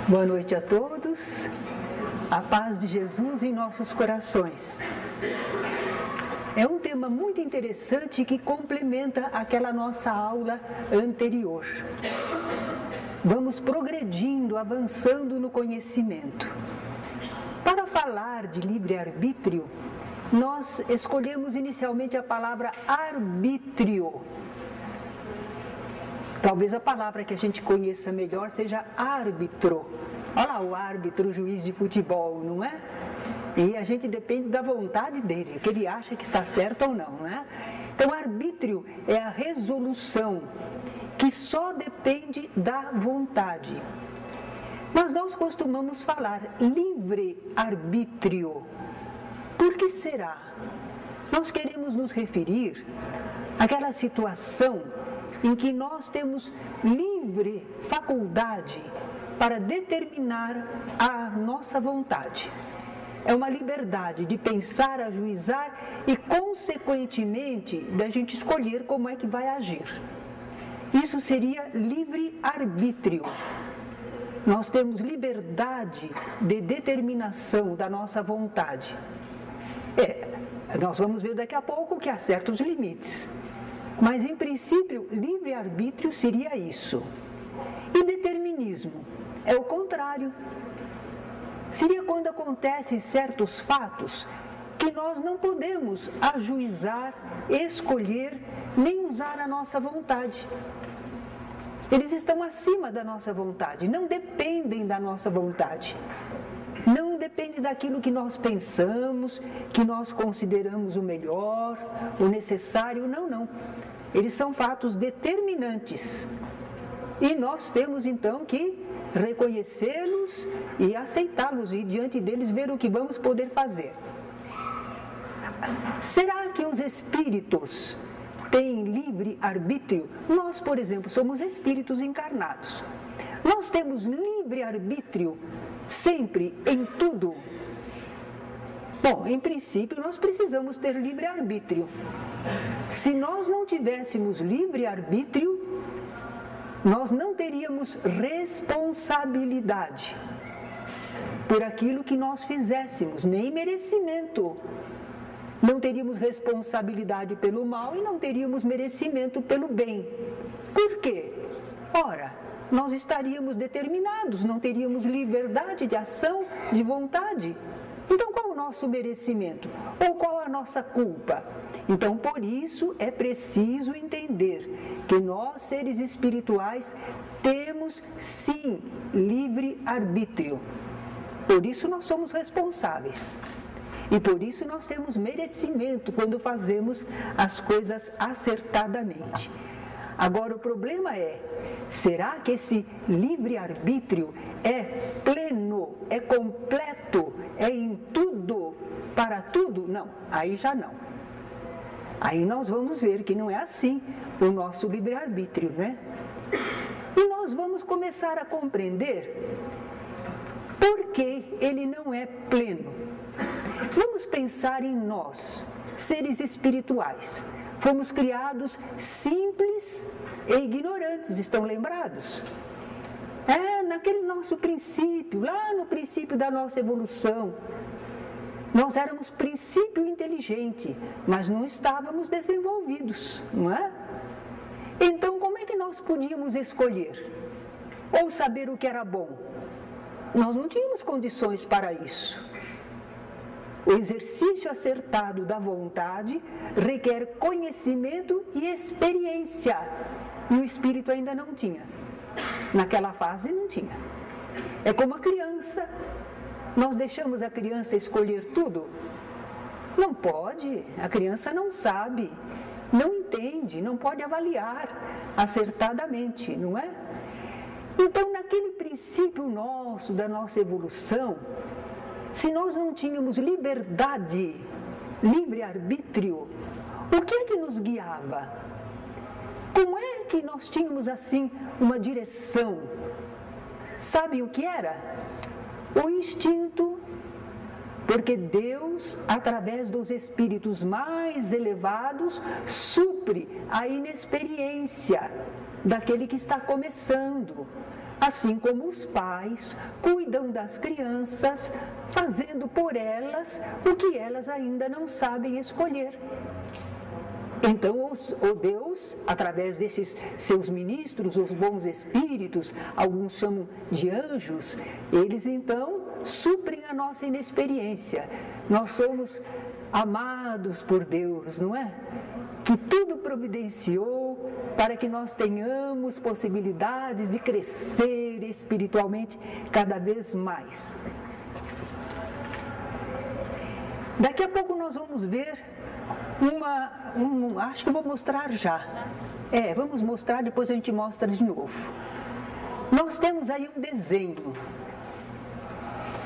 Boa noite a todos, a paz de Jesus em nossos corações. É um tema muito interessante que complementa aquela nossa aula anterior. Vamos progredindo, avançando no conhecimento. Para falar de livre-arbítrio, nós escolhemos inicialmente a palavra arbítrio. Talvez a palavra que a gente conheça melhor seja árbitro. Olha lá o árbitro, o juiz de futebol, não é? E a gente depende da vontade dele, que ele acha que está certo ou não, não é? Então, arbítrio é a resolução que só depende da vontade. Mas nós costumamos falar livre-arbítrio. Por que será? Nós queremos nos referir àquela situação em que nós temos livre faculdade para determinar a nossa vontade. É uma liberdade de pensar, ajuizar e, consequentemente, da gente escolher como é que vai agir. Isso seria livre-arbítrio. Nós temos liberdade de determinação da nossa vontade. Nós vamos ver daqui a pouco que há certos limites. Mas, em princípio, livre-arbítrio seria isso. E determinismo é o contrário. Seria quando acontecem certos fatos que nós não podemos ajuizar, escolher, nem usar a nossa vontade. Eles estão acima da nossa vontade, não dependem da nossa vontade. Não depende daquilo que nós pensamos, que nós consideramos o melhor, o necessário, não. Eles são fatos determinantes. E nós temos então que reconhecê-los e aceitá-los e diante deles ver o que vamos poder fazer. Será que os espíritos têm livre arbítrio? Nós, por exemplo, somos espíritos encarnados. Nós temos livre arbítrio sempre, em tudo? Bom, em princípio, nós precisamos ter livre-arbítrio. Se nós não tivéssemos livre-arbítrio, nós não teríamos responsabilidade por aquilo que nós fizéssemos, nem merecimento. Não teríamos responsabilidade pelo mal e não teríamos merecimento pelo bem. Por quê? Ora, nós estaríamos determinados, não teríamos liberdade de ação, de vontade. Então, qual o nosso merecimento? Ou qual a nossa culpa? Então, por isso, é preciso entender que nós, seres espirituais, temos, sim, livre-arbítrio. Por isso, nós somos responsáveis. E por isso, nós temos merecimento quando fazemos as coisas acertadamente. Agora, o problema é, será que esse livre-arbítrio é pleno, é completo, é em tudo, para tudo? Não, aí já não. Aí nós vamos ver que não é assim o nosso livre-arbítrio, né? E nós vamos começar a compreender por que ele não é pleno. Vamos pensar em nós, seres espirituais. Fomos criados simples e ignorantes, estão lembrados? Naquele nosso princípio, lá no princípio da nossa evolução, nós éramos princípio inteligente, mas não estávamos desenvolvidos, não é? Então, como é que nós podíamos escolher? Ou saber o que era bom? Nós não tínhamos condições para isso. O exercício acertado da vontade requer conhecimento e experiência. E o espírito ainda não tinha. Naquela fase não tinha. É como a criança. Nós deixamos a criança escolher tudo? Não pode. A criança não sabe, não entende, não pode avaliar acertadamente, não é? Então, naquele princípio nosso, da nossa evolução, se nós não tínhamos liberdade, livre-arbítrio, o que é que nos guiava? Como é que nós tínhamos assim uma direção? Sabem o que era? O instinto. Porque Deus, através dos espíritos mais elevados, supre a inexperiência daquele que está começando. assim como os pais cuidam das crianças, fazendo por elas o que elas ainda não sabem escolher. Então, o Deus, através desses seus ministros, os bons espíritos, alguns chamam de anjos, eles então suprem a nossa inexperiência. Nós somos amados por Deus, não é? Que tudo providenciou para que nós tenhamos possibilidades de crescer espiritualmente cada vez mais. Daqui a pouco nós vamos ver acho que eu vou mostrar já. Vamos mostrar, depois a gente mostra de novo. Nós temos aí um desenho.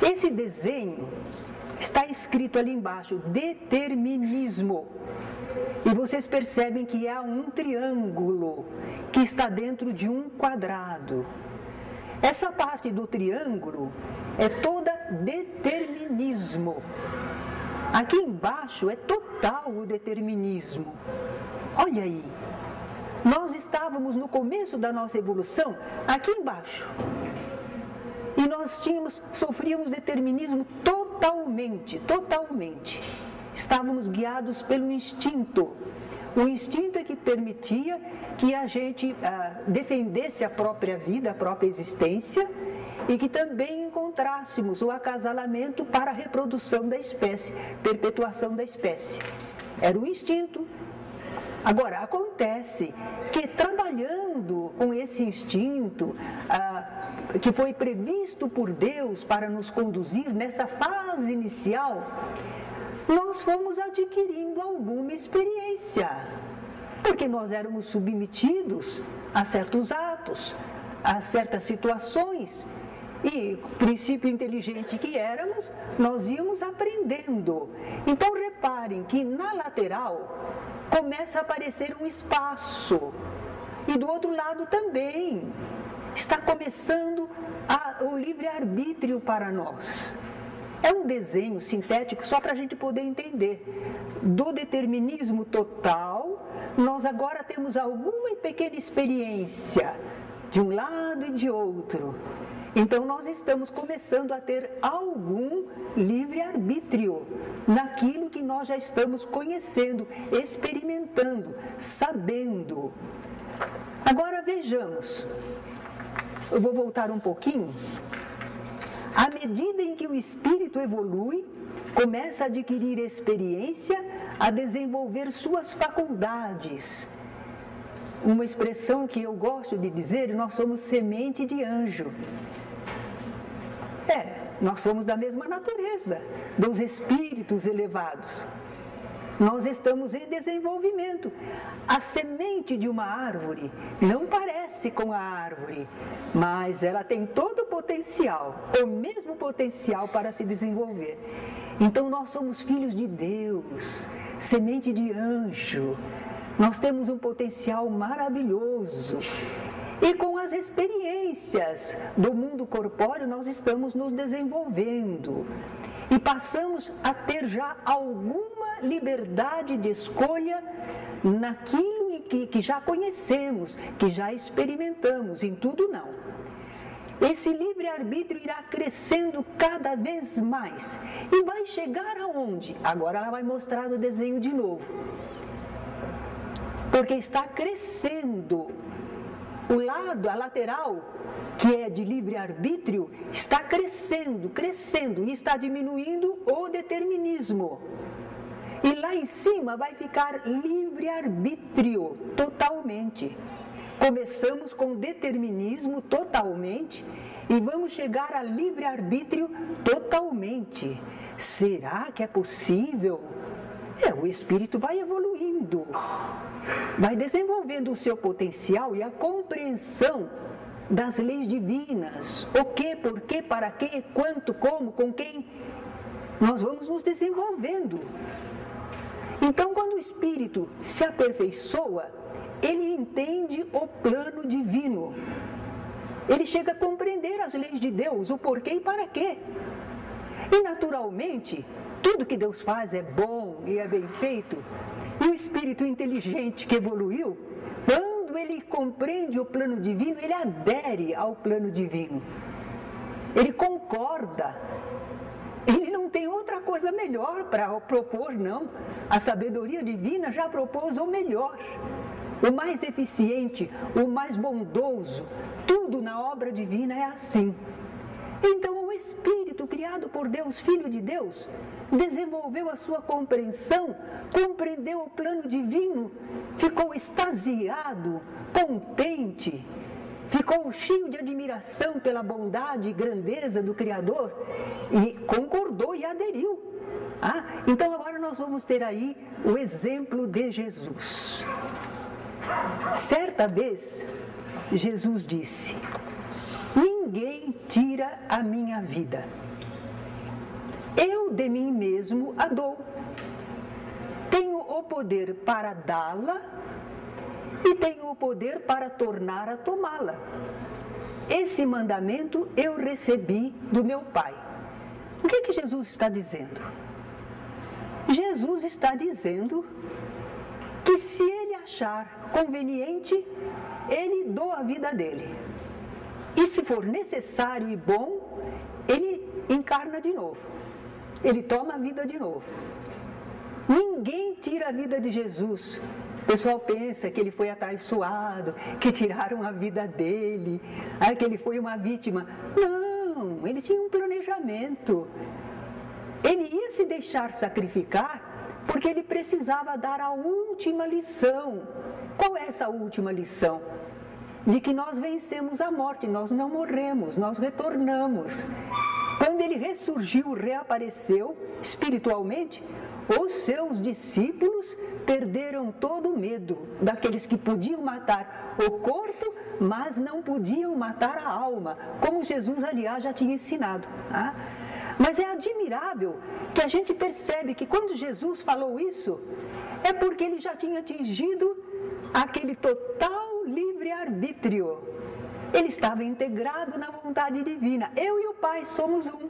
Esse desenho está escrito ali embaixo, determinismo. E vocês percebem que há um triângulo que está dentro de um quadrado. Essa parte do triângulo é toda determinismo. Aqui embaixo é total o determinismo. Olha aí, nós estávamos no começo da nossa evolução aqui embaixo. E nós sofríamos determinismo totalmente. Estávamos guiados pelo instinto. O instinto é que permitia que a gente defendesse a própria vida, a própria existência, e que também encontrássemos o acasalamento para a reprodução da espécie, perpetuação da espécie. Era o instinto. Agora, acontece que trabalhando com esse instinto, que foi previsto por Deus para nos conduzir nessa fase inicial, nós fomos adquirindo alguma experiência, porque nós éramos submetidos a certos atos, a certas situações, e, princípio inteligente que éramos, nós íamos aprendendo. Então, reparem que na lateral começa a aparecer um espaço, e do outro lado também está começando o livre-arbítrio para nós. É um desenho sintético só para a gente poder entender. Do determinismo total, nós agora temos alguma pequena experiência de um lado e de outro. Então, nós estamos começando a ter algum livre-arbítrio naquilo que nós já estamos conhecendo, experimentando, sabendo. Agora, vejamos. Eu vou voltar um pouquinho. À medida em que o espírito evolui, começa a adquirir experiência, a desenvolver suas faculdades. Uma expressão que eu gosto de dizer, nós somos semente de anjo. Nós somos da mesma natureza, dos espíritos elevados. Nós estamos em desenvolvimento. A semente de uma árvore não parece com a árvore, mas ela tem todo o potencial, o mesmo potencial para se desenvolver. Então nós somos filhos de Deus, semente de anjo. Nós temos um potencial maravilhoso. E com as experiências do mundo corpóreo, nós estamos nos desenvolvendo. E passamos a ter já alguma liberdade de escolha naquilo que já conhecemos, que já experimentamos, em tudo não. Esse livre-arbítrio irá crescendo cada vez mais. E vai chegar aonde? Agora ela vai mostrar o desenho de novo. Porque está crescendo. O lado, a lateral, que é de livre-arbítrio, está crescendo, e está diminuindo o determinismo. E lá em cima vai ficar livre-arbítrio totalmente. Começamos com determinismo totalmente e vamos chegar a livre-arbítrio totalmente. Será que é possível? O espírito vai evoluindo, vai desenvolvendo o seu potencial e a compreensão das leis divinas. O que, por quê, para quê, quanto, como, com quem. Nós vamos nos desenvolvendo. Então, quando o espírito se aperfeiçoa, ele entende o plano divino. Ele chega a compreender as leis de Deus, o porquê e para quê. E, naturalmente, tudo que Deus faz é bom e é bem feito. E o espírito inteligente que evoluiu, quando ele compreende o plano divino, ele adere ao plano divino. Ele concorda. Ele não tem outra coisa melhor para propor, não. A sabedoria divina já propôs o melhor, o mais eficiente, o mais bondoso. Tudo na obra divina é assim. Então, o Espírito, criado por Deus, Filho de Deus, desenvolveu a sua compreensão, compreendeu o plano divino, ficou extasiado, contente, ficou cheio de admiração pela bondade e grandeza do Criador e concordou e aderiu. Então, agora nós vamos ter aí o exemplo de Jesus. Certa vez, Jesus disse: ninguém tira a minha vida. Eu de mim mesmo a dou. Tenho o poder para dá-la e tenho o poder para tornar a tomá-la. Esse mandamento eu recebi do meu Pai. O que Jesus está dizendo? Jesus está dizendo que se ele achar conveniente, ele doa a vida dele. E se for necessário e bom, ele encarna de novo. Ele toma a vida de novo. Ninguém tira a vida de Jesus. O pessoal pensa que ele foi atraiçoado, que tiraram a vida dele, que ele foi uma vítima. Não, ele tinha um planejamento. Ele ia se deixar sacrificar porque ele precisava dar a última lição. Qual é essa última lição? De que nós vencemos a morte, nós não morremos, nós retornamos. Quando ele ressurgiu, reapareceu espiritualmente, os seus discípulos perderam todo o medo daqueles que podiam matar o corpo, mas não podiam matar a alma, como Jesus, aliás, já tinha ensinado. Mas é admirável que a gente percebe que quando Jesus falou isso, é porque ele já tinha atingido aquele total livre-arbítrio. Ele estava integrado na vontade divina. Eu e o Pai somos um.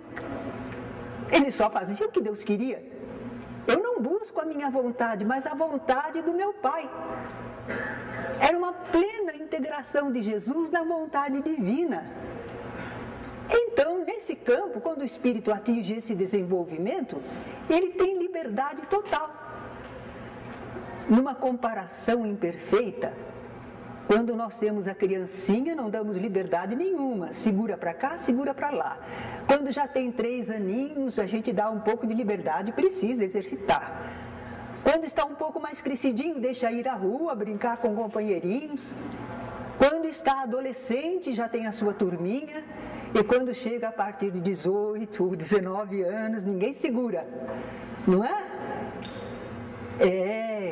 Ele só fazia o que Deus queria. Eu não busco a minha vontade, mas a vontade do meu Pai. Era uma plena integração de Jesus na vontade divina. Então, nesse campo, quando o Espírito atinge esse desenvolvimento, ele tem liberdade total. Numa comparação imperfeita, quando nós temos a criancinha, não damos liberdade nenhuma, segura para cá, segura para lá. Quando já tem 3 aninhos, a gente dá um pouco de liberdade, precisa exercitar. Quando está um pouco mais crescidinho, deixa ir à rua, brincar com companheirinhos. Quando está adolescente, já tem a sua turminha. E quando chega a partir de 18, 19 anos, ninguém segura, não é?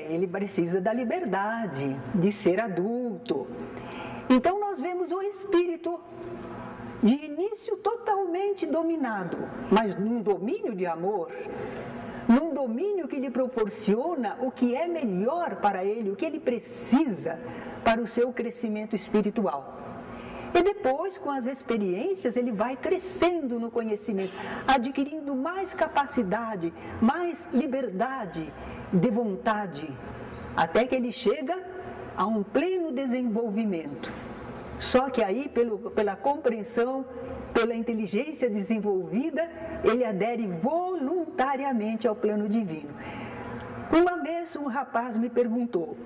Ele precisa da liberdade de ser adulto. Então nós vemos o espírito de início totalmente dominado, mas num domínio de amor, num domínio que lhe proporciona o que é melhor para ele, o que ele precisa para o seu crescimento espiritual. E depois, com as experiências, ele vai crescendo no conhecimento, adquirindo mais capacidade, mais liberdade de vontade, até que ele chega a um pleno desenvolvimento. Só que aí, pela compreensão, pela inteligência desenvolvida, ele adere voluntariamente ao plano divino. Uma vez um rapaz me perguntou: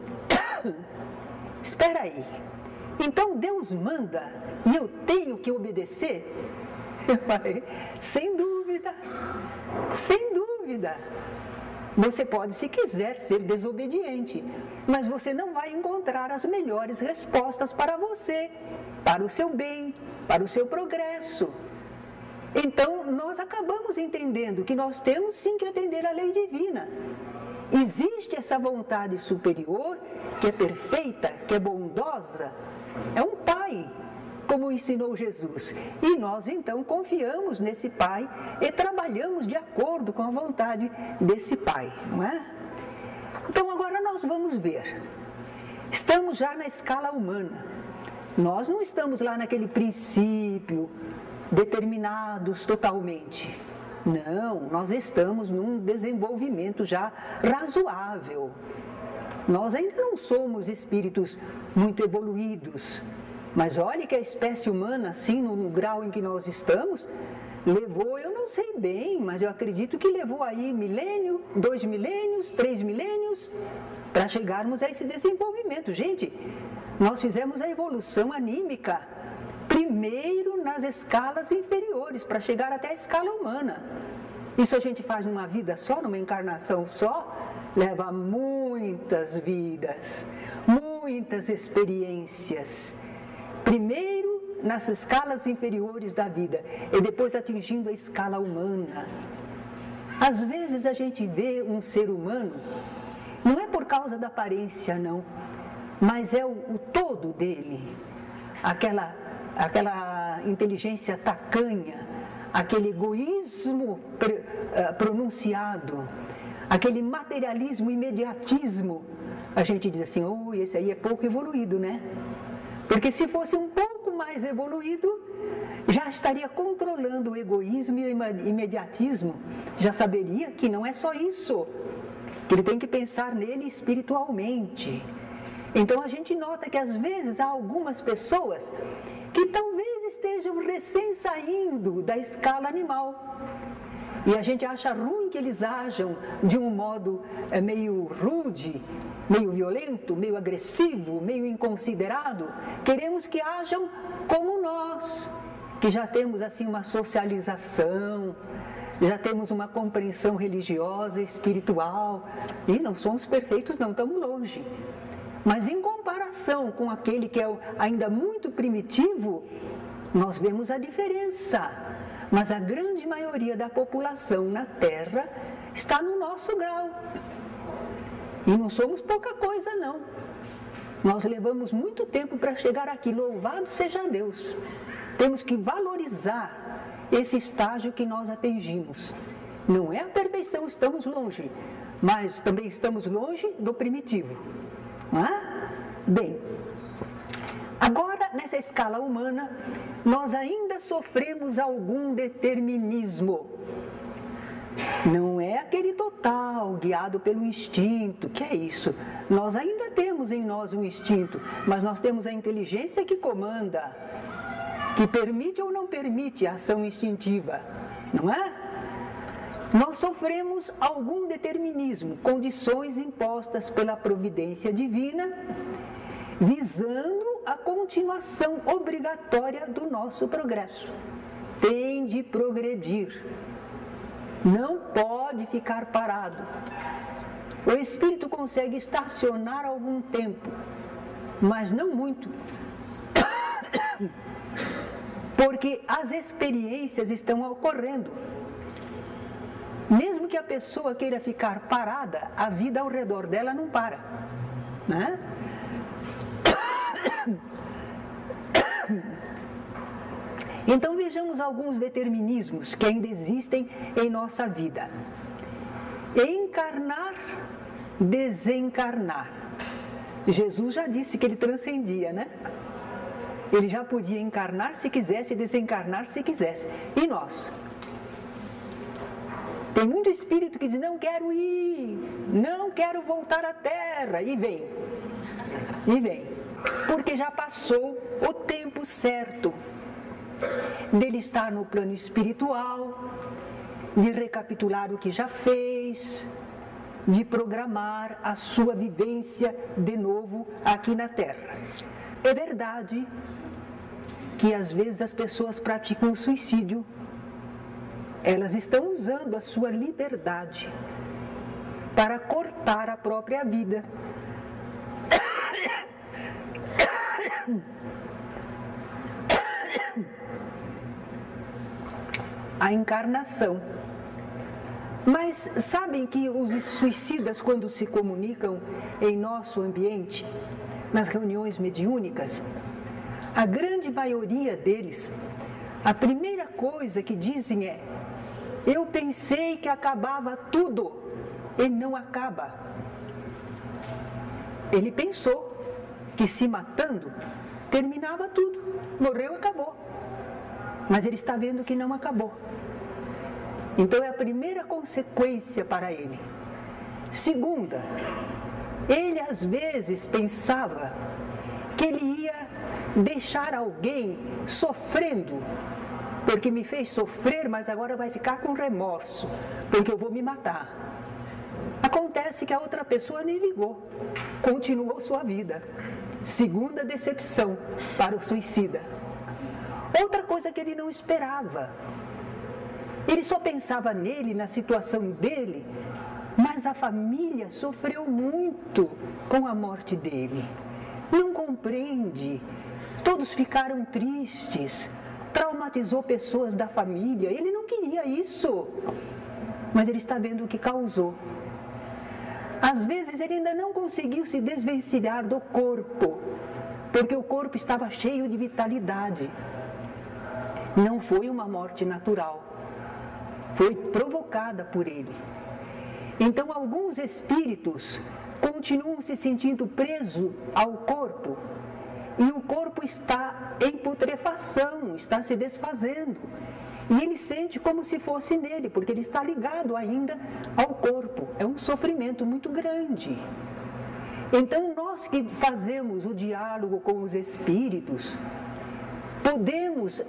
espera aí, então Deus manda e eu tenho que obedecer? Eu falei: sem dúvida, sem dúvida. Você pode, se quiser, ser desobediente, mas você não vai encontrar as melhores respostas para você, para o seu bem, para o seu progresso. Então, nós acabamos entendendo que nós temos sim que atender à lei divina. Existe essa vontade superior, que é perfeita, que é bondosa, é um Pai, como ensinou Jesus. E nós então confiamos nesse Pai e trabalhamos de acordo com a vontade desse Pai, não é? Então agora nós vamos ver. Estamos já na escala humana. Nós não estamos lá naquele princípio, determinados totalmente. Não, nós estamos num desenvolvimento já razoável. Nós ainda não somos espíritos muito evoluídos, mas olhe que a espécie humana, assim, no grau em que nós estamos, levou, eu não sei bem, mas eu acredito que levou aí milênio, 2 milênios, 3 milênios, para chegarmos a esse desenvolvimento. Gente, nós fizemos a evolução anímica primeiro nas escalas inferiores, para chegar até a escala humana. Isso a gente faz numa vida só, numa encarnação só, leva muitas vidas, muitas experiências. Primeiro nas escalas inferiores da vida e depois atingindo a escala humana. Às vezes a gente vê um ser humano, não é por causa da aparência não, mas é o todo dele, aquela inteligência tacanha, aquele egoísmo pronunciado, aquele materialismo, imediatismo. A gente diz assim, oh, esse aí é pouco evoluído, né? Porque se fosse um pouco mais evoluído, já estaria controlando o egoísmo e o imediatismo, já saberia que não é só isso, que ele tem que pensar nele espiritualmente. Então a gente nota que às vezes há algumas pessoas que talvez estejam recém saindo da escala animal. E a gente acha ruim que eles ajam de um modo meio rude, meio violento, meio agressivo, meio inconsiderado. Queremos que ajam como nós, que já temos assim uma socialização, já temos uma compreensão religiosa, espiritual, e não somos perfeitos, não estamos longe. Mas em comparação com aquele que é ainda muito primitivo, nós vemos a diferença. Mas a grande maioria da população na Terra está no nosso grau. E não somos pouca coisa, não. Nós levamos muito tempo para chegar aqui, louvado seja Deus. Temos que valorizar esse estágio que nós atingimos. Não é a perfeição, estamos longe, mas também estamos longe do primitivo. Não é? Bem, agora nessa escala humana, nós ainda sofremos algum determinismo. Não é aquele total, guiado pelo instinto, que é isso? Nós ainda temos em nós um instinto, mas nós temos a inteligência que comanda, que permite ou não permite a ação instintiva, não é? Nós sofremos algum determinismo, condições impostas pela providência divina, visando a continuação obrigatória do nosso progresso. Tem de progredir. Não pode ficar parado. O espírito consegue estacionar algum tempo, mas não muito. Porque as experiências estão ocorrendo. Mesmo que a pessoa queira ficar parada, a vida ao redor dela não para, né? Então vejamos alguns determinismos que ainda existem em nossa vida. Encarnar, desencarnar. Jesus já disse que ele transcendia, né? Ele já podia encarnar se quisesse, desencarnar se quisesse. E nós? Tem muito espírito que diz, não quero ir, não quero voltar à Terra, e vem. Porque já passou o tempo certo dele estar no plano espiritual, de recapitular o que já fez, de programar a sua vivência de novo aqui na Terra. É verdade que às vezes as pessoas praticam o suicídio. Elas estão usando a sua liberdade para cortar a própria vida. A encarnação. Mas sabem que os suicidas, quando se comunicam em nosso ambiente, nas reuniões mediúnicas, a grande maioria deles, a primeira coisa que dizem é: eu pensei que acabava tudo, e não acaba. Ele pensou que se matando, terminava tudo, morreu, acabou. Mas ele está vendo que não acabou. Então é a primeira consequência para ele. Segunda, Ele às vezes pensava que ele ia deixar alguém sofrendo, porque me fez sofrer, mas agora vai ficar com remorso, porque eu vou me matar. Acontece que a outra pessoa nem ligou, continuou sua vida. Segunda decepção para o suicida. Outra coisa que ele não esperava. Ele só pensava nele, na situação dele, mas a família sofreu muito com a morte dele. Não compreende. Todos ficaram tristes. Traumatizou pessoas da família. Ele não queria isso, mas ele está vendo o que causou. Às vezes ele ainda não conseguiu se desvencilhar do corpo, porque o corpo estava cheio de vitalidade. Não foi uma morte natural, foi provocada por ele. Então alguns espíritos continuam se sentindo presos ao corpo, e o corpo está em putrefação, está se desfazendo. E ele sente como se fosse nele, porque ele está ligado ainda ao corpo. É um sofrimento muito grande. Então, nós que fazemos o diálogo com os espíritos, podemos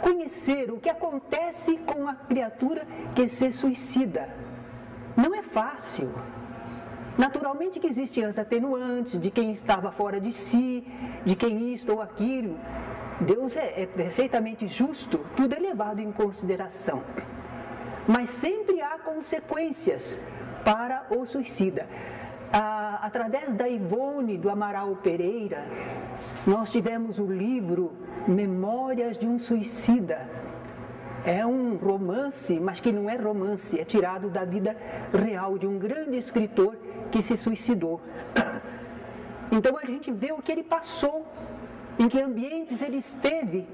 conhecer o que acontece com a criatura que se suicida. Não é fácil. Naturalmente que existem as atenuantes de quem estava fora de si, de quem isto ou aquilo. Deus é perfeitamente justo, tudo é levado em consideração. Mas sempre há consequências para o suicida. Através da Ivone, do Amaral Pereira, nós tivemos o livro Memórias de um Suicida. É um romance, mas que não é romance, é tirado da vida real de um grande escritor que se suicidou. Então a gente vê o que ele passou, em que ambientes ele esteve,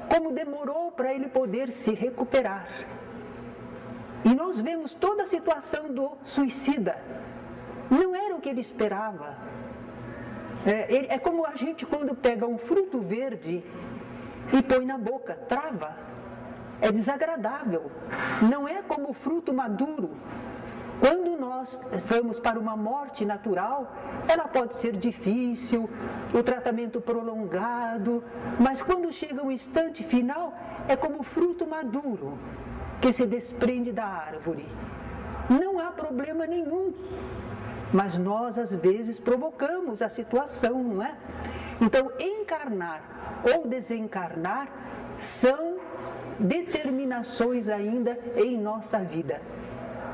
como demorou para ele poder se recuperar. E nós vemos toda a situação do suicida. Não era o que ele esperava. É como a gente quando pega um fruto verde e põe na boca, trava. É desagradável. Não é como o fruto maduro. Quando nós vamos para uma morte natural, ela pode ser difícil, o tratamento prolongado, mas quando chega o instante final, é como fruto maduro que se desprende da árvore. Não há problema nenhum, mas nós às vezes provocamos a situação, não é? Então, encarnar ou desencarnar são determinações ainda em nossa vida.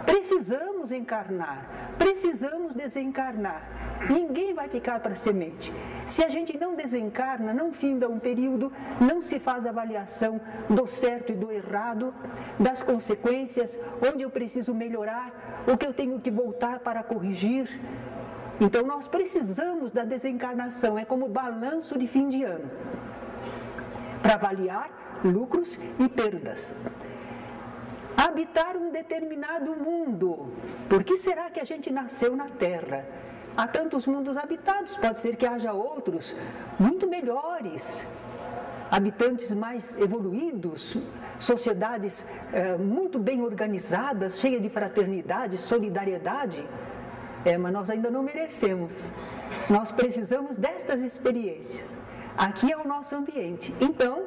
Precisamos encarnar, precisamos desencarnar. Ninguém vai ficar para semente. Se a gente não desencarna, não finda um período, não se faz avaliação do certo e do errado, das consequências, onde eu preciso melhorar, o que eu tenho que voltar para corrigir. Então nós precisamos da desencarnação, é como balanço de fim de ano, para avaliar lucros e perdas. Habitar um determinado mundo. Por que será que a gente nasceu na Terra? Há tantos mundos habitados, pode ser que haja outros muito melhores, habitantes mais evoluídos, sociedades muito bem organizadas, cheias de fraternidade, solidariedade. Mas nós ainda não merecemos. Nós precisamos destas experiências. Aqui é o nosso ambiente. Então,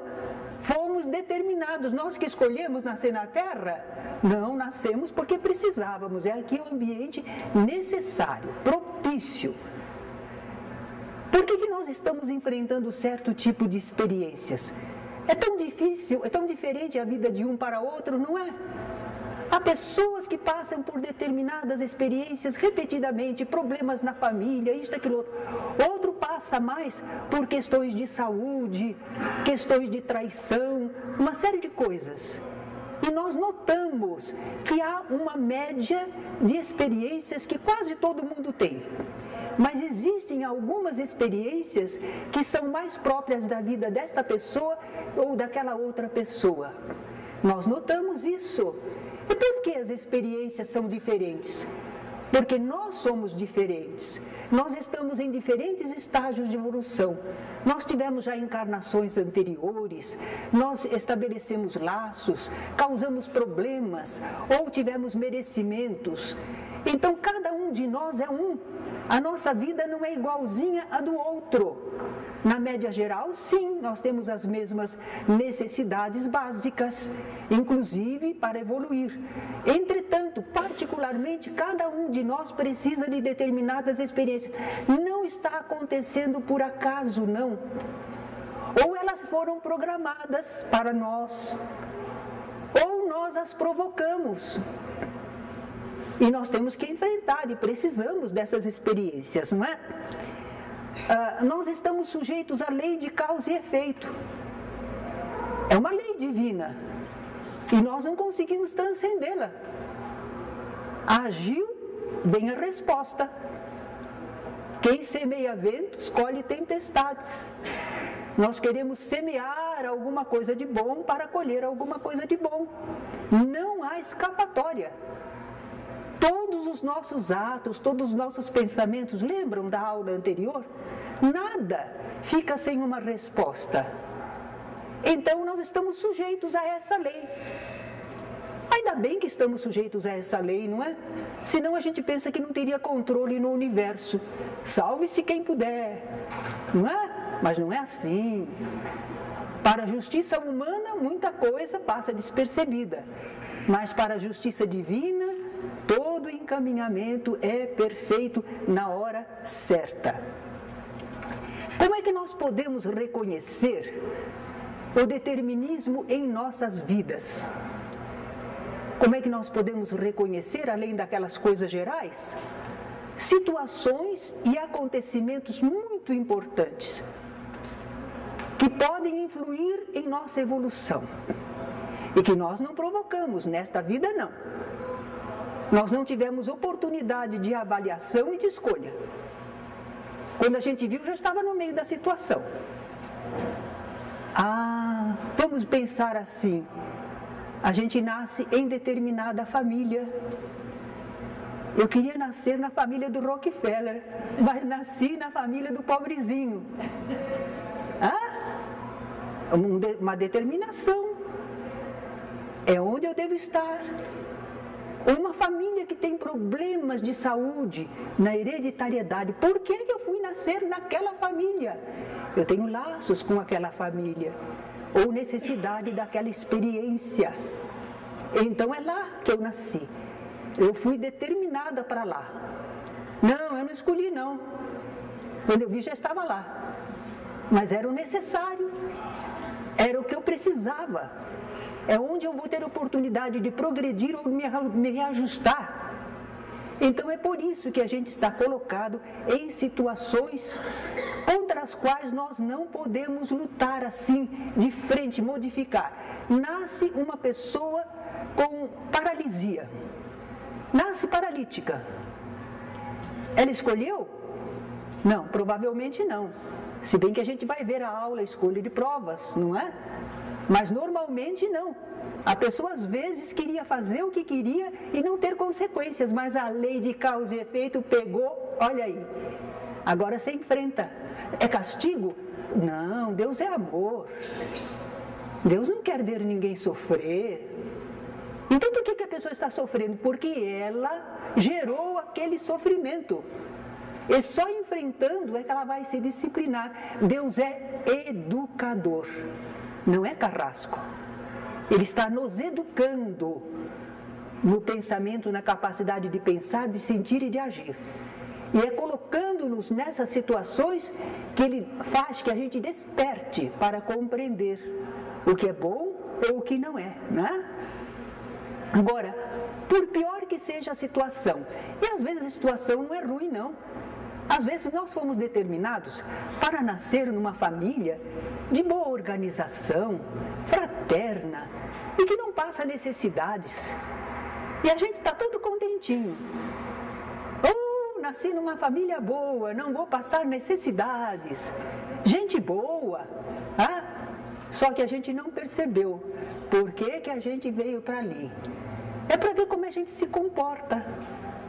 fomos determinados, nós que escolhemos nascer na Terra, não nascemos porque precisávamos, é aqui o ambiente necessário, propício. Por que nós estamos enfrentando certo tipo de experiências? É tão difícil, é tão diferente a vida de um para outro, não é? Há pessoas que passam por determinadas experiências repetidamente, problemas na família, isto, aquilo, outro. Outro passa mais por questões de saúde, questões de traição, uma série de coisas. E nós notamos que há uma média de experiências que quase todo mundo tem. Mas existem algumas experiências que são mais próprias da vida desta pessoa ou daquela outra pessoa. Nós notamos isso. E por que as experiências são diferentes? Porque nós somos diferentes. Nós estamos em diferentes estágios de evolução. Nós tivemos já encarnações anteriores, nós estabelecemos laços, causamos problemas ou tivemos merecimentos. Então, cada um de nós é um. A nossa vida não é igualzinha à do outro. Na média geral, sim, nós temos as mesmas necessidades básicas, inclusive para evoluir. Entretanto, particularmente, cada um de nós precisa de determinadas experiências. Não está acontecendo por acaso, não. Ou elas foram programadas para nós, ou nós as provocamos. E nós temos que enfrentar e precisamos dessas experiências, não é? Nós estamos sujeitos à lei de causa e efeito. É uma lei divina. E nós não conseguimos transcendê-la. Agiu, vem a resposta. Quem semeia ventos, colhe tempestades. Nós queremos semear alguma coisa de bom para colher alguma coisa de bom. Não há escapatória. Todos os nossos atos, todos os nossos pensamentos, lembram da aula anterior? Nada fica sem uma resposta. Então nós estamos sujeitos a essa lei. Ainda bem que estamos sujeitos a essa lei, não é? Senão a gente pensa que não teria controle no universo. Salve-se quem puder, não é? Mas não é assim. Para a justiça humana, muita coisa passa despercebida. Mas para a justiça divina, todo encaminhamento é perfeito na hora certa. Como é que nós podemos reconhecer o determinismo em nossas vidas? Como é que nós podemos reconhecer, além daquelas coisas gerais, situações e acontecimentos muito importantes que podem influir em nossa evolução e que nós não provocamos nesta vida, não. Nós não tivemos oportunidade de avaliação e de escolha. Quando a gente viu, já estava no meio da situação. Vamos pensar assim. A gente nasce em determinada família. Eu queria nascer na família do Rockefeller, mas nasci na família do pobrezinho. Uma determinação. É onde eu devo estar. Uma família que tem problemas de saúde na hereditariedade. Por que eu fui nascer naquela família? Eu tenho laços com aquela família. Ou necessidade daquela experiência. Então é lá que eu nasci. Eu fui determinada para lá. Não, eu não escolhi não. Quando eu vi já estava lá. Mas era o necessário. Era o que eu precisava. É onde eu vou ter oportunidade de progredir ou me reajustar. Então é por isso que a gente está colocado em situações contra as quais nós não podemos lutar assim, de frente, modificar. Nasce uma pessoa com paralisia. Nasce paralítica. Ela escolheu? Não, provavelmente não. Se bem que a gente vai ver a aula escolha de provas, não é? Mas normalmente não. A pessoa às vezes queria fazer o que queria e não ter consequências, mas a lei de causa e efeito pegou, olha aí. Agora você enfrenta. É castigo? Não, Deus é amor. Deus não quer ver ninguém sofrer. Então por que a pessoa está sofrendo? Porque ela gerou aquele sofrimento. E só enfrentando é que ela vai se disciplinar. Deus é educador. Não é carrasco. Ele está nos educando no pensamento, na capacidade de pensar, de sentir e de agir. E é colocando-nos nessas situações que ele faz que a gente desperte para compreender o que é bom ou o que não é, né? Agora, por pior que seja a situação, e às vezes a situação não é ruim, não. Às vezes nós fomos determinados para nascer numa família de boa organização, fraterna, e que não passa necessidades. E a gente está todo contentinho. Nasci numa família boa, não vou passar necessidades. Gente boa. Só que a gente não percebeu por que a gente veio para ali. É para ver como a gente se comporta.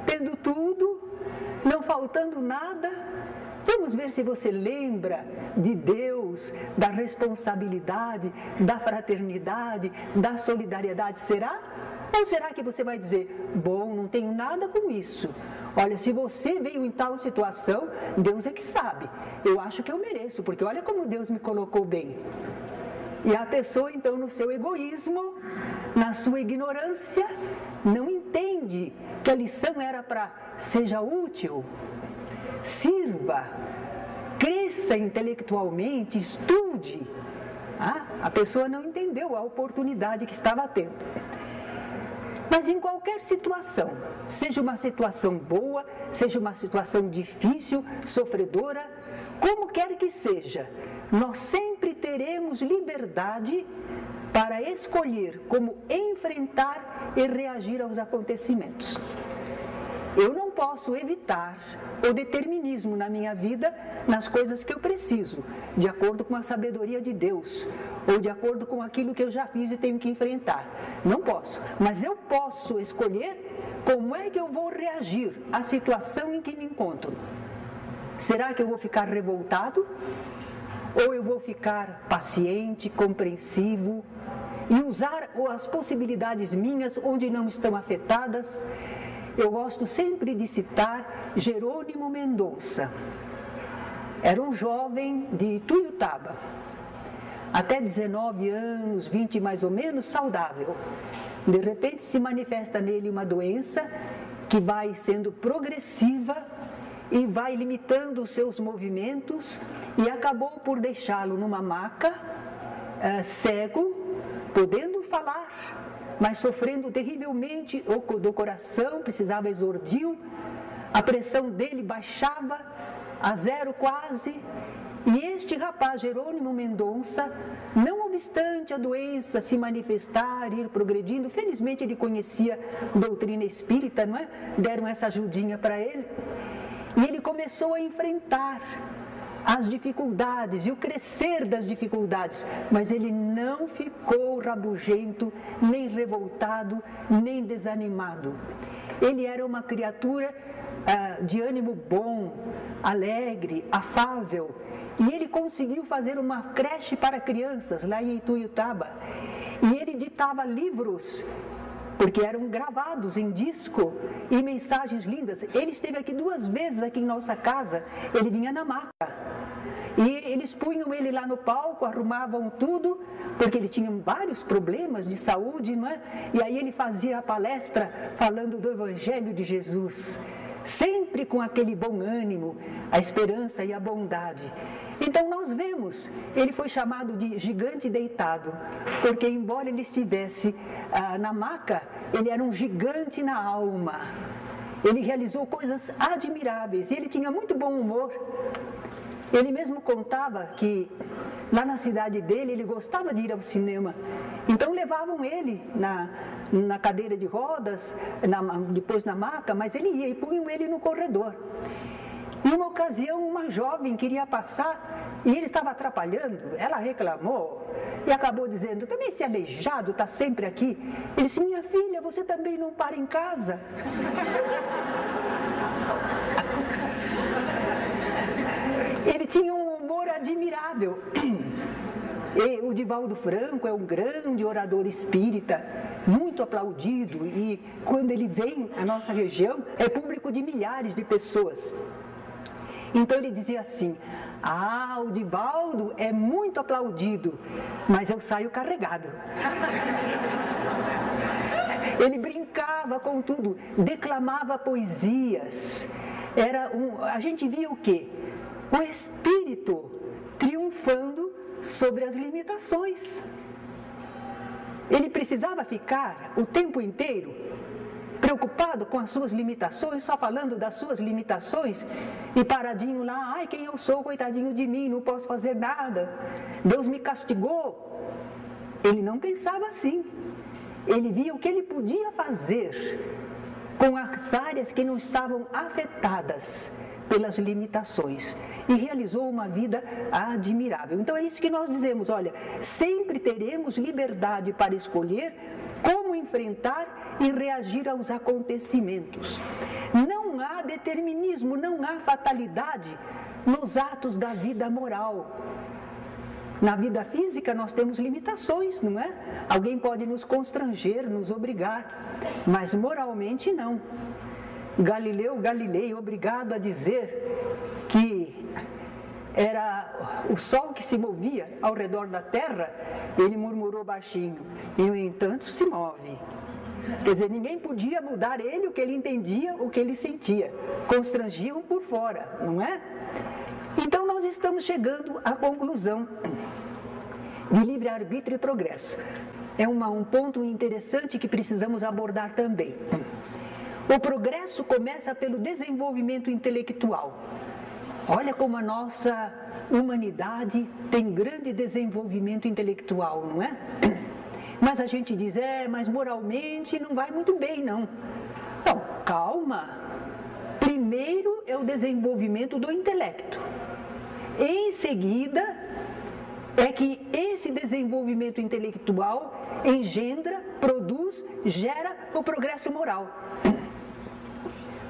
Tendo tudo, não faltando nada. Vamos ver se você lembra de Deus, da responsabilidade, da fraternidade, da solidariedade. Será? Ou será que você vai dizer, bom, não tenho nada com isso? Olha, se você veio em tal situação, Deus é que sabe. Eu acho que eu mereço, porque olha como Deus me colocou bem. E a pessoa, então, no seu egoísmo, na sua ignorância, não entende que a lição era para seja útil, sirva, cresça intelectualmente, estude. A pessoa não entendeu a oportunidade que estava tendo. Mas em qualquer situação, seja uma situação boa, seja uma situação difícil, sofredora, como quer que seja, nós sempre teremos liberdade para escolher como enfrentar e reagir aos acontecimentos. Eu não posso evitar o determinismo na minha vida, nas coisas que eu preciso, de acordo com a sabedoria de Deus, ou de acordo com aquilo que eu já fiz e tenho que enfrentar. Não posso, mas eu posso escolher como é que eu vou reagir à situação em que me encontro. Será que eu vou ficar revoltado? Ou eu vou ficar paciente, compreensivo e usar as possibilidades minhas onde não estão afetadas? Eu gosto sempre de citar Jerônimo Mendonça. Era um jovem de Ituiutaba, até 19 anos, 20 mais ou menos, saudável. De repente se manifesta nele uma doença que vai sendo progressiva e vai limitando os seus movimentos e acabou por deixá-lo numa maca, cego, podendo falar, mas sofrendo terrivelmente do coração, precisava exordio, a pressão dele baixava a zero quase, e este rapaz, Jerônimo Mendonça, não obstante a doença se manifestar, ir progredindo, felizmente ele conhecia doutrina espírita, não é? Deram essa ajudinha para ele, e ele começou a enfrentar as dificuldades e o crescer das dificuldades, mas ele não ficou rabugento, nem revoltado, nem desanimado. Ele era uma criatura de ânimo bom, alegre, afável, e ele conseguiu fazer uma creche para crianças lá em Ituiutaba, e ele ditava livros, porque eram gravados em disco e mensagens lindas. Ele esteve aqui 2 vezes aqui em nossa casa, ele vinha na maca. E eles punham ele lá no palco, arrumavam tudo, porque ele tinha vários problemas de saúde, não é? E aí ele fazia a palestra falando do Evangelho de Jesus, sempre com aquele bom ânimo, a esperança e a bondade. Então nós vemos, ele foi chamado de gigante deitado, porque embora ele estivesse na maca, ele era um gigante na alma. Ele realizou coisas admiráveis e ele tinha muito bom humor. Ele mesmo contava que lá na cidade dele, ele gostava de ir ao cinema. Então levavam ele na cadeira de rodas, depois na maca, mas ele ia e punham ele no corredor. Em uma ocasião, uma jovem queria passar e ele estava atrapalhando. Ela reclamou e acabou dizendo: também esse aleijado está sempre aqui. Ele disse: minha filha, você também não para em casa? Ele tinha um humor admirável. E o Divaldo Franco é um grande orador espírita, muito aplaudido, e quando ele vem à nossa região, é público de milhares de pessoas. Então ele dizia assim: o Divaldo é muito aplaudido, mas eu saio carregado. Ele brincava com tudo, declamava poesias. A gente via o quê? O espírito triunfando sobre as limitações. Ele precisava ficar o tempo inteiro preocupado com as suas limitações, só falando das suas limitações e paradinho lá: ai, quem eu sou, coitadinho de mim, não posso fazer nada, Deus me castigou. Ele não pensava assim. Ele via o que ele podia fazer com as áreas que não estavam afetadas pelas limitações, e realizou uma vida admirável. Então é isso que nós dizemos: olha, sempre teremos liberdade para escolher como enfrentar e reagir aos acontecimentos. Não há determinismo, não há fatalidade nos atos da vida moral. Na vida física nós temos limitações, não é? Alguém pode nos constranger, nos obrigar, mas moralmente não. Galileu Galilei, obrigado a dizer que era o sol que se movia ao redor da terra, ele murmurou baixinho, e no entanto se move. Quer dizer, ninguém podia mudar ele, o que ele entendia, o que ele sentia. Constrangiam por fora, não é? Então nós estamos chegando à conclusão de livre-arbítrio e progresso. É um ponto interessante que precisamos abordar também. O progresso começa pelo desenvolvimento intelectual. Olha como a nossa humanidade tem grande desenvolvimento intelectual, não é? Mas a gente diz, mas moralmente não vai muito bem, não. Então, calma. Primeiro é o desenvolvimento do intelecto. Em seguida, é que esse desenvolvimento intelectual engendra, produz, gera o progresso moral.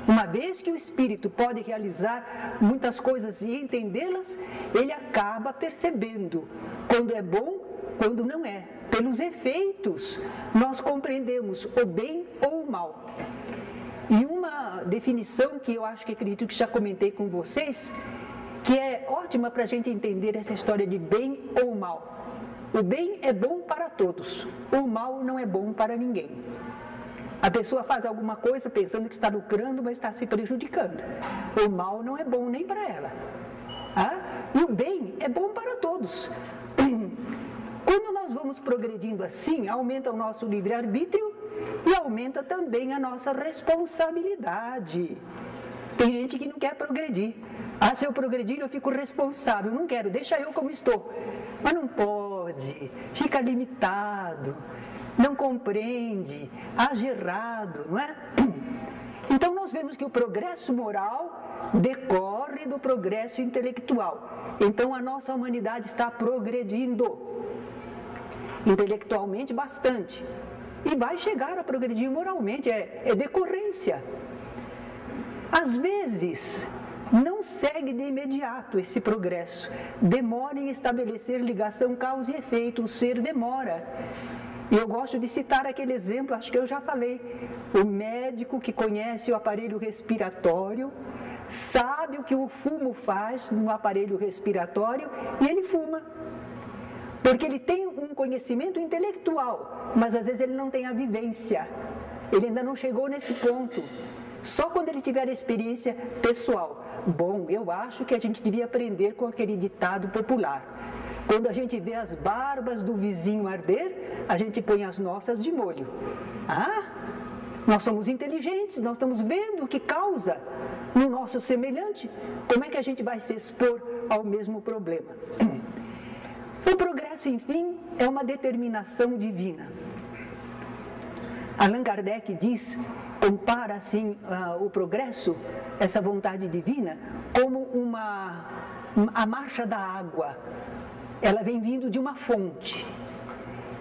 Uma vez que o espírito pode realizar muitas coisas e entendê-las, ele acaba percebendo quando é bom, quando não é. Pelos efeitos, nós compreendemos o bem ou o mal. E uma definição que eu acho que acredito que já comentei com vocês, que é ótima para a gente entender essa história de bem ou mal. O bem é bom para todos, o mal não é bom para ninguém. A pessoa faz alguma coisa pensando que está lucrando, mas está se prejudicando. O mal não é bom nem para ela. E o bem é bom para todos. Quando nós vamos progredindo assim, aumenta o nosso livre-arbítrio e aumenta também a nossa responsabilidade. Tem gente que não quer progredir. Se eu progredir, eu fico responsável. Não quero, deixa eu como estou. Mas não pode, fica limitado, não compreende, age errado, não é? Então nós vemos que o progresso moral decorre do progresso intelectual. Então a nossa humanidade está progredindo intelectualmente bastante e vai chegar a progredir moralmente, é decorrência. Às vezes não segue de imediato esse progresso, demora em estabelecer ligação causa e efeito, o ser demora. E eu gosto de citar aquele exemplo, acho que eu já falei, o médico que conhece o aparelho respiratório, sabe o que o fumo faz no aparelho respiratório e ele fuma. Porque ele tem um conhecimento intelectual, mas às vezes ele não tem a vivência. Ele ainda não chegou nesse ponto. Só quando ele tiver a experiência pessoal. Bom, eu acho que a gente devia aprender com aquele ditado popular. Quando a gente vê as barbas do vizinho arder, a gente põe as nossas de molho. Nós somos inteligentes, nós estamos vendo o que causa no nosso semelhante. Como é que a gente vai se expor ao mesmo problema? O progresso, enfim, é uma determinação divina. Allan Kardec compara assim o progresso, essa vontade divina, como a marcha da água. Ela vem vindo de uma fonte.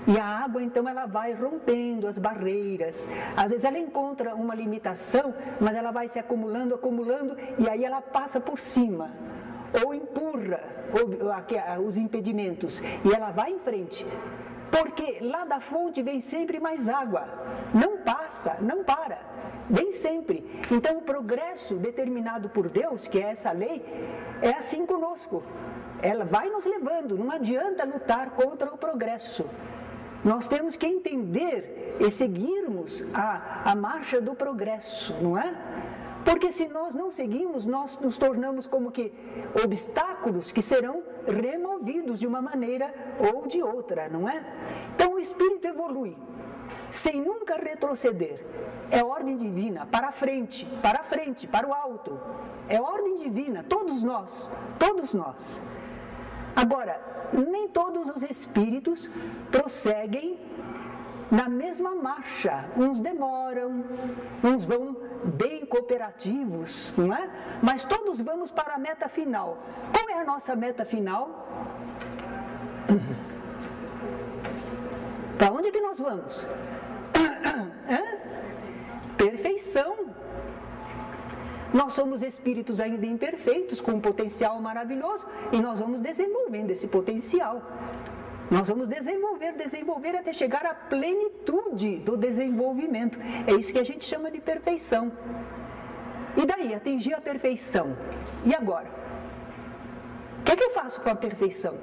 E a água, então, ela vai rompendo as barreiras. Às vezes ela encontra uma limitação, mas ela vai se acumulando, e aí ela passa por cima. Ou empurra os impedimentos, e ela vai em frente. Porque lá da fonte vem sempre mais água. Não passa, não para. Vem sempre. Então o progresso determinado por Deus, que é essa lei, é assim conosco. Ela vai nos levando, não adianta lutar contra o progresso. Nós temos que entender e seguirmos a marcha do progresso, não é? Porque se nós não seguimos, nós nos tornamos como que obstáculos que serão removidos de uma maneira ou de outra, não é? Então o espírito evolui, sem nunca retroceder. É ordem divina, para frente, para o alto. É ordem divina, todos nós. Agora, nem todos os espíritos prosseguem na mesma marcha. Uns demoram, uns vão bem cooperativos, não é? Mas todos vamos para a meta final. Qual é a nossa meta final? Para onde que nós vamos? Perfeição. Nós somos espíritos ainda imperfeitos, com um potencial maravilhoso, e nós vamos desenvolvendo esse potencial. Nós vamos desenvolver até chegar à plenitude do desenvolvimento. É isso que a gente chama de perfeição. E daí, atingi a perfeição. E agora? O que é que eu faço com a perfeição?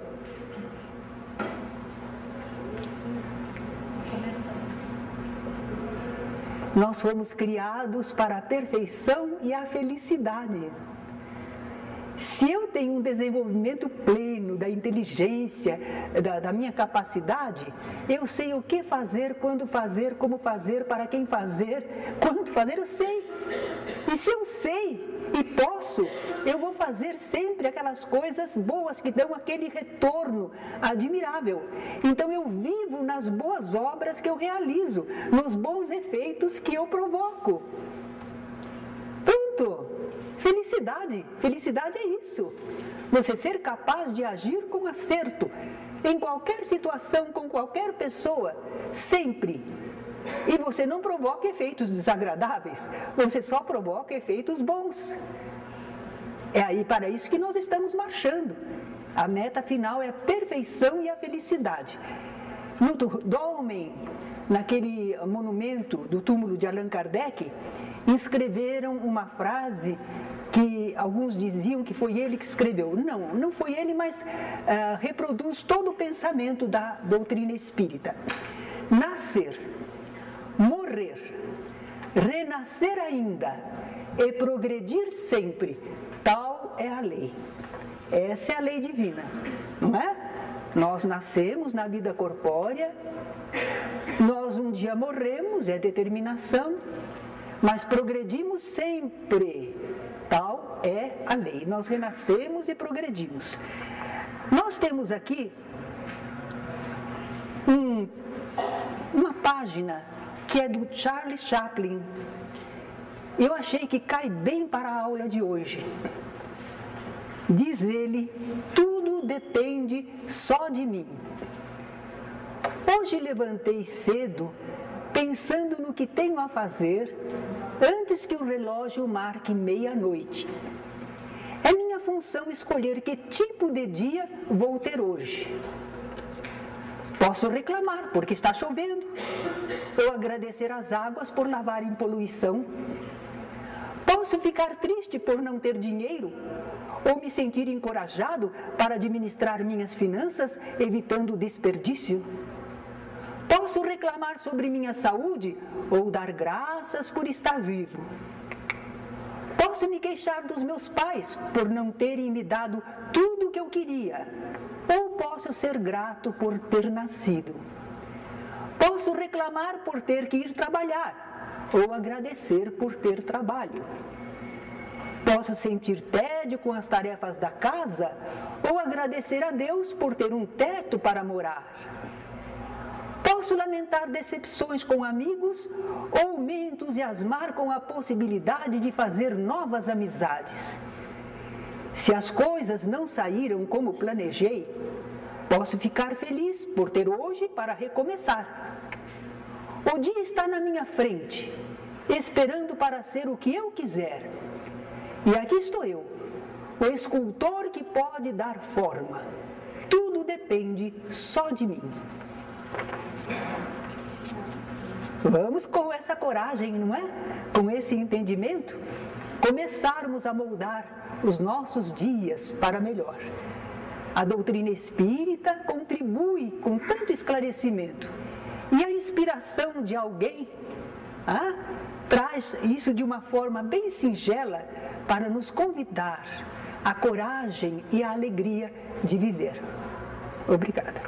Nós fomos criados para a perfeição e a felicidade. Se eu tenho um desenvolvimento pleno da inteligência, da minha capacidade, eu sei o que fazer, quando fazer, como fazer, para quem fazer, quando fazer, eu sei. E se eu sei e posso, eu vou fazer sempre aquelas coisas boas que dão aquele retorno admirável. Então eu vivo nas boas obras que eu realizo, nos bons efeitos que eu provoco. Pronto! Felicidade. Felicidade é isso. Você ser capaz de agir com acerto, em qualquer situação, com qualquer pessoa, sempre. E você não provoca efeitos desagradáveis, você só provoca efeitos bons. É aí para isso que nós estamos marchando. A meta final é a perfeição e a felicidade. No Dolmen, naquele monumento do túmulo de Allan Kardec, escreveram uma frase que alguns diziam que foi ele que escreveu. Não, não foi ele, mas reproduz todo o pensamento da doutrina espírita. Nascer, morrer, renascer ainda e progredir sempre, tal é a lei. Essa é a lei divina, não é? Nós nascemos na vida corpórea, nós um dia morremos, é determinação, mas progredimos sempre, tal é a lei. Nós renascemos e progredimos. Nós temos aqui uma página que é do Charles Chaplin. Eu achei que cai bem para a aula de hoje. Diz ele: tudo depende só de mim. Hoje levantei cedo, pensando no que tenho a fazer, antes que o relógio marque meia-noite. É minha função escolher que tipo de dia vou ter hoje. Posso reclamar porque está chovendo, ou agradecer às águas por lavarem poluição. Posso ficar triste por não ter dinheiro, ou me sentir encorajado para administrar minhas finanças, evitando o desperdício. Posso reclamar sobre minha saúde ou dar graças por estar vivo. Posso me queixar dos meus pais por não terem me dado tudo o que eu queria, ou posso ser grato por ter nascido. Posso reclamar por ter que ir trabalhar, ou agradecer por ter trabalho. Posso sentir tédio com as tarefas da casa, ou agradecer a Deus por ter um teto para morar. Posso lamentar decepções com amigos ou me entusiasmar com a possibilidade de fazer novas amizades. Se as coisas não saíram como planejei, posso ficar feliz por ter hoje para recomeçar. O dia está na minha frente, esperando para ser o que eu quiser. E aqui estou eu, o escultor que pode dar forma. Tudo depende só de mim. Vamos com essa coragem, não é? Com esse entendimento, começarmos a moldar os nossos dias para melhor. A doutrina espírita contribui com tanto esclarecimento. E a inspiração de alguém traz isso de uma forma bem singela para nos convidar à coragem e à alegria de viver. Obrigada.